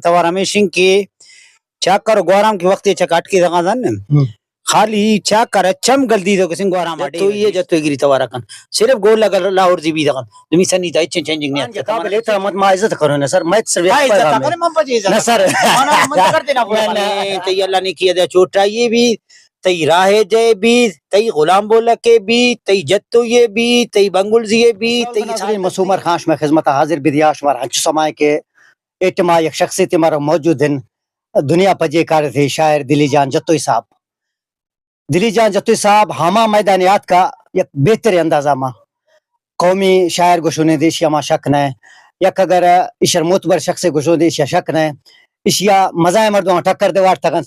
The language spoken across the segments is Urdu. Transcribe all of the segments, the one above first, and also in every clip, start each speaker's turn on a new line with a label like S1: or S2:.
S1: توار ہمیشن کے چاکر گورام کی وقت چکاٹ کی دغازن خالی چاکر چم گلدی دو کسن گورام اڑے تو یہ جتو گری توارا کن صرف گول لگا لاہور دی بھی دغن تمی سنی تا اچ چینجنگ نہیں
S2: کا بلے تا مت ما عزت کرو نا سر میں صرف ایک پیغام ہے نا سر
S1: تی اللہ نے کیا دے چھوٹا یہ بھی تی راہ جے بھی تی غلام بولا کے بھی تی جتو یہ بھی تی بنگل یہ بھی
S2: تی مسومر خانش میں خدمت حاضر بدیاش مار ہنچ سمائے کے اجتماع یک شخصیت ہمارا موجود ہیں دنیا پجے کار تھے شاعر دلی جان جتوئی صاحب. دلی جان جتوئی صاحب ہما میدانیات کا یک بہتر اندازہ ما قومی شاعر گشونے دیش یا ما شک نہ یک اگر اشر معتبر شخص گشو دیش یا شک نہ اشیا مزاح مردوں ٹکر دے وار تگن.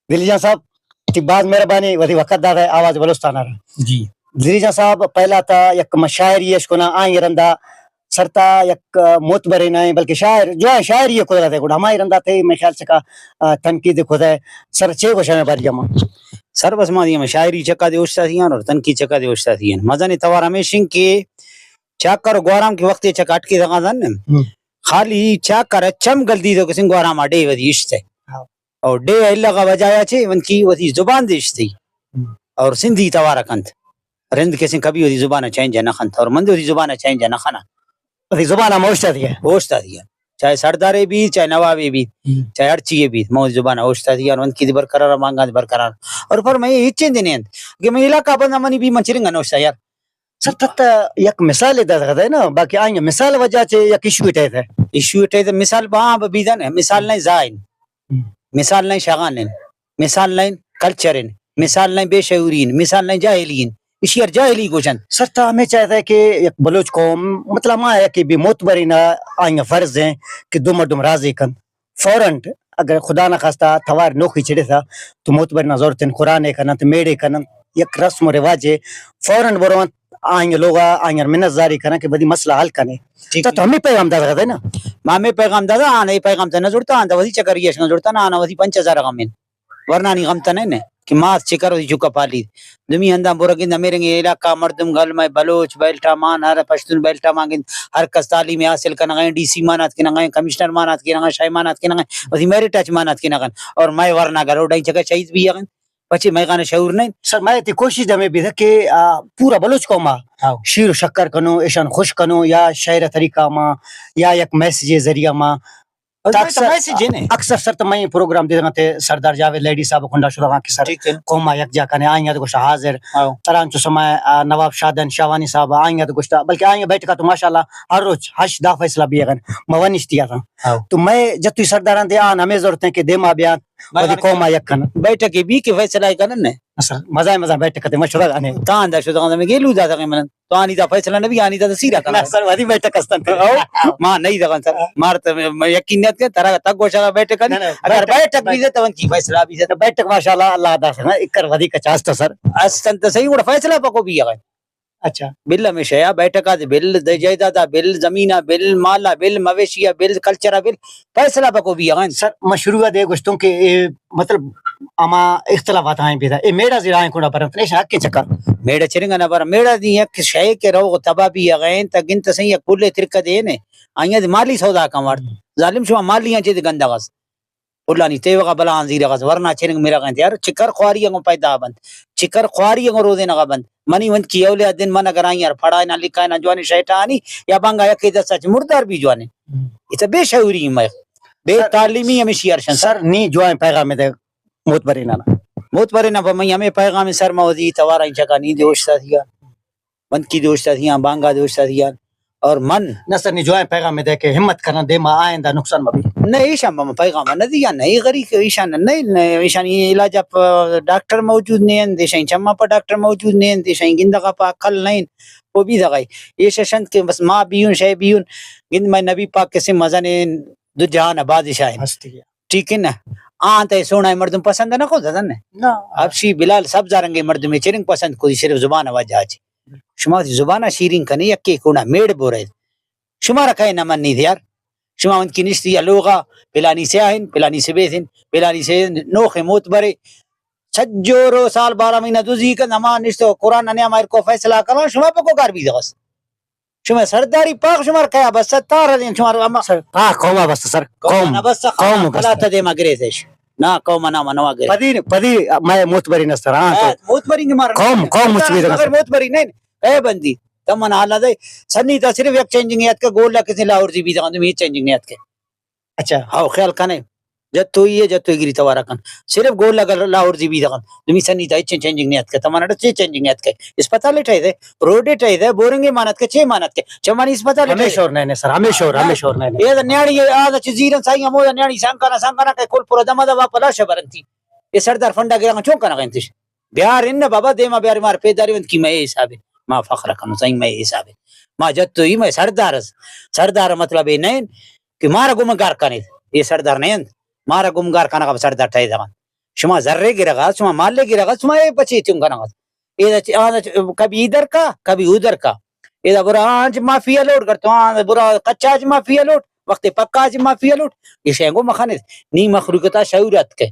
S2: دلی جان صاحب تی بعد مہربانی ودی وقت دادا ہے آواز بلوستانہ رہا
S1: جی
S2: دلی جان صاحب پہلا تا یک مشاعر یہ اشکونا آئیں رندہ سرتا یک معتبر نہیں بلکہ شاعر جو ہے شاعر یہ قدرت ہے گوڑا ہماری رندہ تھے میں خیال سے کا تنقید خود ہے سر چھ گوشہ میں بار جمع
S1: سر بس ما دیا شاعری چکا دے اوشتا تھیان اور تنقید چکا دے اوشتا تھیان مزن توار ہمیشن کے چاکر گورام کی وقت چکاٹ کی دغازن خالی چاکر چم گلدی دو کسن گورام اڑے ودی اشتے اور ڈے اللہ کا وجایا چھے ون کی ودی زبان دیشتی اور سندھی توارا کنت رند کسن کبھی ودی زبان چینج نہ خنت اور مند ودی زبان چینج نہ خنا
S2: ودی زبانہ موشتا دیا
S1: اوشتا دیا چاہے سردارے بھی چاہے نوابے بھی چاہے ہر چیزے بھی موج زبان اوشتا دیا اور ان کی برقرار مانگا برقرار اور پر میں یہ چین دینے کہ میں علاقہ بندہ منی بھی منچرنگا نوشتا یار
S2: سر تک یک مثال ہے نا باقی آئیں مثال وجہ چے یک ایشو اٹھائے تھے
S1: ایشو اٹھائے مثال باہاں بیدن ہے مثال نہیں زائن مثال نہیں شاغانن مثال نہیں کلچرن مثال نہیں بے شعورین مثال نہیں جاہلین اسی ہر جاہلی گوشن
S2: سر تا ہمیں چاہتا ہے کہ یک بلوچ قوم مطلب ما ہے کہ بھی معتبرین آئیں فرض ہیں کہ دو مردم راضی کن فوراً اگر خدا نہ خواستہ توار نوکھی چڑے تھا تو معتبرین ضرورتن قرآن کنن تو میڑے کنن یک رسم و رواج ہے فوراً بروان آئیں لوگا آئیں منت زاری کرنا کہ بدی مسئلہ حل کرنے تو ہمیں پیغام دادا ہے نا
S1: مامے پیغام دادا آنے پیغام تا نہ ضرورتا آندا وزی چکریش نہ ضرورتا نہ آنا وزی 5000 غمین ورنہ نہیں غمتا نہیں کہ ماس چکر وزی چکا پالی دمی ہندا برگند میرے علاقہ مردم گل میں بلوچ بیلٹا مان ہر پشتون بیلٹا مانگن ہر کس تعلیم حاصل کرنا گئے ڈی سی مانات کے نہ گئے کمشنر مانات کے نہ گئے شاہ مانات کے نہ گئے وزی میرے ٹچ مانات کے نہ گئے اور میں ورنہ گلو ڈائی چکا شہید بھی گئے بچے میں گانا شعور نہیں
S2: سر میں تی کوشش دے میں بھی تھا کہ پورا بلوچ کو ما شیر و شکر کنو ایشان خوش کنو یا شاعر طریقہ ما یا یک میسیج ذریعہ ما اکثر سر تو میں پروگرام دے دیں تے سردار جاوید لیڈی صاحب کنڈا شروع کی سر قوما یک جا کنے آئیں تو گوشت حاضر ترانچو سمائے نواب شادن شاوانی صاحب آئیں تو گوشت بلکہ آئیں بیٹھ کا تو ماشاءاللہ ہر روز حش دا فیصلہ بھی ہے موانش دیا تھا تو میں جتوی سرداران دے آن ہمیں ضرورت ہے کہ دے ما بیان ودی قوما یک کن
S1: بیٹھ کے بھی کہ فیصلہ کرن نے
S2: مزہ بیٹھ کتے مشورہ گانے
S1: تان دا شو میں گیلو دا من تو آنی دا فیصلہ نبی آنی دا سیرا کرنا
S2: سر ودی بیٹھ کستن
S1: ماں نہیں دا سر مارت یقینیت کے طرح تک گوشا بیٹھ کر اگر بیٹھ بھی دے تو ان کی فیصلہ بھی دے
S2: بیٹھ ماشاءاللہ اللہ دا ہے اکر ودی کا چاست سر
S1: استن تو صحیح وہ فیصلہ پکو بھی ہے
S2: اچھا
S1: بل میں شیا بیٹھکا بل جائیداد بل زمینہ بل مالا بل مویشیہ بل کلچرہ بل فیصلہ پکو بھی ہے
S2: سر مشروع دے گوشتوں کہ مطلب اما اختلافات آئیں بھی تھا اے میڑا زیرائیں کوڑا پر اتنے شاک کے چکر
S1: میڑا چرنگا نہ پر میڑا دی ایک شے کے رو تبا بھی اگین تا گنت سہی کل ترکہ دے نے آئیں مالی سودا کمار ظالم شما مالیاں چیز گندا غس اللہ نہیں تیوغا بلان زیر غز ورنہ چرنگ میرا گنت یار چکر خواریاں کو پیدا بند چکر خواریاں کو روزے نہ بند منی ون کی اولیا دن من اگر آئیں یار پڑھائے نہ لکھائے نہ جوانی شیطانی یا بانگا یکی دس سچ مردار بھی جوانے یہ تو بے شعوری میں بے تعلیمی ہمیشہ ارشن
S2: سر نی جوائیں پیغام دے موتبرین آنا
S1: موتبرین آنا میں ہمیں پیغام سر موزی توارا ہی چکا نہیں دوشتا دیا بند کی دوشتا دیا بانگا دوشتا دیا اور من
S2: نصر نی جوائیں پیغام دے کہ ہمت کرنا دے ما آئندہ نقصان مبی
S1: نہیں ایشان بہم پیغام نہ دیا نہیں غریق ایشان نہیں ایشان یہ علاج ڈاکٹر موجود نہیں ہیں دیشان چمہ پر ڈاکٹر موجود نہیں ہیں دیشان گندگا پا کل نہیں وہ بھی دغائی یہ ششند کے بس ماں بیون شے بیون گند میں نبی پاک کسی مزہ نے دو جہان بادشاہ ہیں ٹھیک ہے نا آنتا سونا مردم پسند نہ کو زدن نا اب شی بلال سب زارنگے مردم چرنگ پسند کو صرف زبان وجہ چی شما زبانہ شیرین کنے یکی کونا میڑ بورے شما رکھائے نہ من نہیں دے یار شما ان کی نشتی یا لوگا پلانی سے آئین پلانی سے بیتن پلانی سے نوخ موت برے سجورو سال 12 مہینہ دوزی کا نما نشتو قرآن نے ہمارے کو فیصلہ کرو شما پہ کو کار بھی دغس شما سرداری پاک شمار کیا بس 70 دین شمار اما
S2: سر قوما بس سر قوم
S1: بس
S2: قوم
S1: خلا تدے مگریتش نا قوم نا منوا گرے
S2: پدی میں معتبرین استر ہاں تو
S1: موتبری مار
S2: قوم مچوی دے
S1: مگر موتبری نہیں اے بندی تمن حالہ دے سنی تا صرف ایک چینجنگ یاد کا گول کسی لاہور دی بھی دا می چینجنگ یاد کے
S2: اچھا
S1: ہاو خیال کنے جت تو یہ جت تو گری توارا کن صرف گول لگا لاہور دی بھی دا تمی سنی تا چینجنگ یاد کے تمن چ چینجنگ یاد کے اسپتال اٹھائے دے روڈ اٹھائے دے بورنگ مانت کے چھ مانت کے چمانی اسپتال
S2: ہمیشہ اور نہیں سر ہمیشہ اور نہیں
S1: یہ نیاڑی آ چیزیرن سائیں مو نیاڑی سانکانا کہ کول پورا دما دوا پلا شبرنتی یہ سردار فنڈا گیا چوں کنا گنتش بیار ان بابا دیما بیار مار پیداری وند کی میں حساب ما فخر کنو سائیں میں حساب ما جت تو ہی میں سردار مطلب یہ نہیں کہ مارا گمگار کنے یہ سردار نہیں مارا گمگار کنا کا سردار ٹھائی دا شما ذرے گرا شما مال گرا شما یہ بچی تم کنا یہ کبھی ادھر کا کبھی ادھر کا یہ برا آج مافیا لوٹ کرتا ہوں برا کچا آج مافیا لوٹ وقت پکا آج مافیا لوٹ یہ شینگو مخانت نی مخلوقتا شعورت کے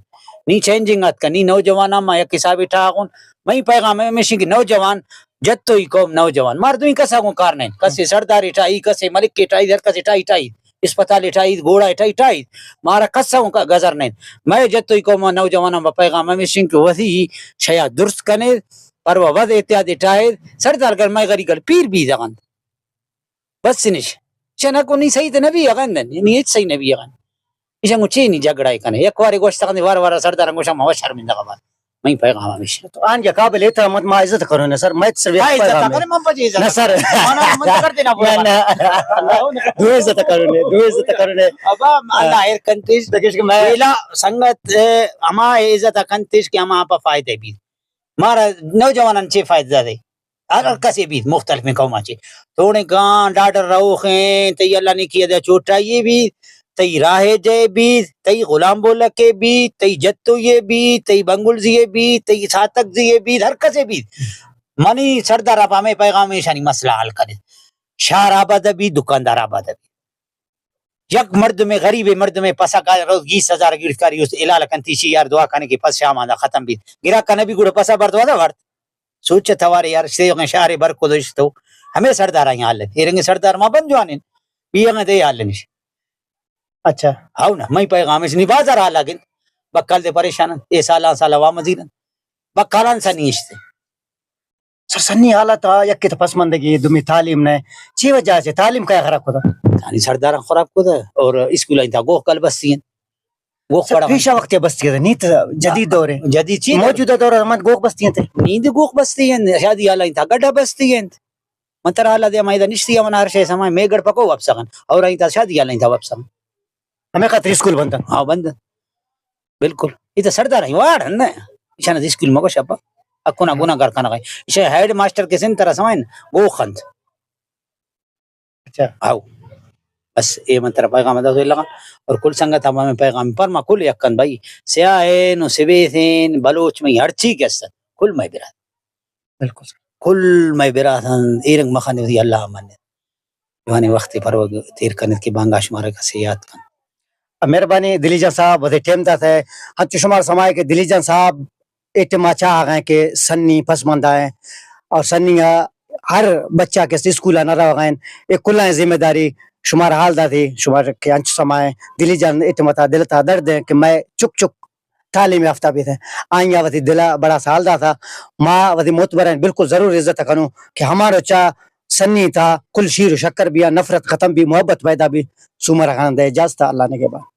S1: نی چینجنگات کا نی نوجوان ما یک حساب اٹھاغون میں پیغام ہے میں نوجوان جت تو ہی قوم نوجوان مار دوی کسا کو کار نہیں کسے سردار اٹھائی کسے ملک کے اٹھائی در کسے اٹھائی اسپتال اٹھائی گھوڑا اٹھائی مارا کسا کا گزر نہیں میں جت تو ہی قوم نوجوان ما پیغام ہے میں وہی شیا درست کنے پر وہ ود احتیاط اٹھائے سردار کر میں غری کر پیر بھی دغن بس نش چنا کو نہیں صحیح تے نبی اگن نہیں صحیح نبی اگن ایشا کو چینی جھگڑائی کنے ایک واری گوشت کنے وار سردار گوشا ما شرمندہ قبر میں پیغام ہمیشہ
S2: تو آن کے قابل احترام ما عزت کرو نا سر میں صرف
S1: عزت
S2: پیغام
S1: کرے من پجی عزت
S2: نہ سر
S1: من کرتے نا
S2: دو عزت کرو نے
S1: ابا اللہ ایر کنتیش
S2: تکش کہ میں
S1: ویلا سنگت اما عزت کنتیش کہ اما اپا فائدہ بھی مارا نوجوانان چے فائدہ دے ہر کسی بھی مختلف میں قوما چے تھوڑے گان ڈاڈر روخیں تی اللہ نے کیا دے چوٹائیے بھی تی راہ جے بھی تی غلام بولکے بھی تی جتو یہ بھی تی بنگل زیے بھی تی ساتک زیے بھی ہر کسے بھی منی سردار آپ ہمیں پیغام شانی مسئلہ حل کرے شہر آباد بھی دکاندار آباد بھی یک مرد میں غریب مرد میں پسا کا روز 20,000 گرفتاری اس الال کنتیشی یار دعا کرنے کے پس شام آدھا ختم بھی گرا کنے بھی گوڑا پسا بردوا دا ورد سوچے توارے یار شیخ شہر بر کو دوشتو ہمیں سردار آئیں حال ہے رنگ سردار ما بن جوانین بیاں دے حال نش
S2: اچھا
S1: ہاو نا میں پیغام اس بازار حال لگن بکال دے پریشان اے سالہ وا مزیرن بکالان سا نیشتے
S2: سر سنی حالت یک کی پسماندگی دمی تعلیم نے چی وجہ سے تعلیم کا خراب ہوتا
S1: یعنی سردار خراب کو دا اور اسکول آئیں تھا گوہ کل بستی ہیں گوہ پڑا
S2: پیشہ وقت بستی ہے نیت جدید دور ہے
S1: جدید چیز
S2: موجودہ دور ہے گوہ بستی ہیں
S1: نیند گوہ بستی ہیں شادی حال آئیں تھا گڑھا بستی ہیں منتر حالا دے مائدہ نشتی ہمیں ہر شے سمائے میں گڑھ پکو واپسا گن اور آئیں تھا شادی حال آئیں تھا واپسا
S2: ہمیں خاطر اسکول بنتا
S1: ہاں بند بالکل یہ تو سردار آئیں وار ہے نا اشانہ اسکول مگو شابا اکونا گونا گر کانا گئی اسے ہیڈ ماسٹر کے سن طرح سمائیں گو خند
S2: اچھا
S1: آو بس اے منتر پیغام دا لگا اور کل سنگت ہمیں پیغام پر ما کل یکن بھائی سیاہین و سبیتین بلوچ میں ہر چیز کے سن کل میں برات
S2: بالکل
S1: کل میں براتن ایرنگ مخانی دی اللہ من یعنی وقت پر وہ تیر کنت کی بانگاش مارے کا سیاد کن
S2: مہربانی دلی جان صاحب ودے ٹیم دا تھے ہن شمار سمائے کہ دلی جان صاحب اعتماد چاہ گئے کہ سنی پسماندہ ہیں اور سنی ہر بچہ کے اسکول نہ رہ گئے ایک کل ذمہ داری شمار حال دا تھی شمار کے انچ سمائے دلی جان اعتماد دل تا درد ہے کہ میں چک تعلیم یافتہ بھی تھے آئیں وتی دلا بڑا سال دا تھا ماں وتی معتبر بالکل ضرور عزت کروں کہ ہمارا چا سنی تھا کل شیر و شکر بھی نفرت ختم بھی محبت پیدا بھی سومر خان دے اجازت اللہ نے کے بعد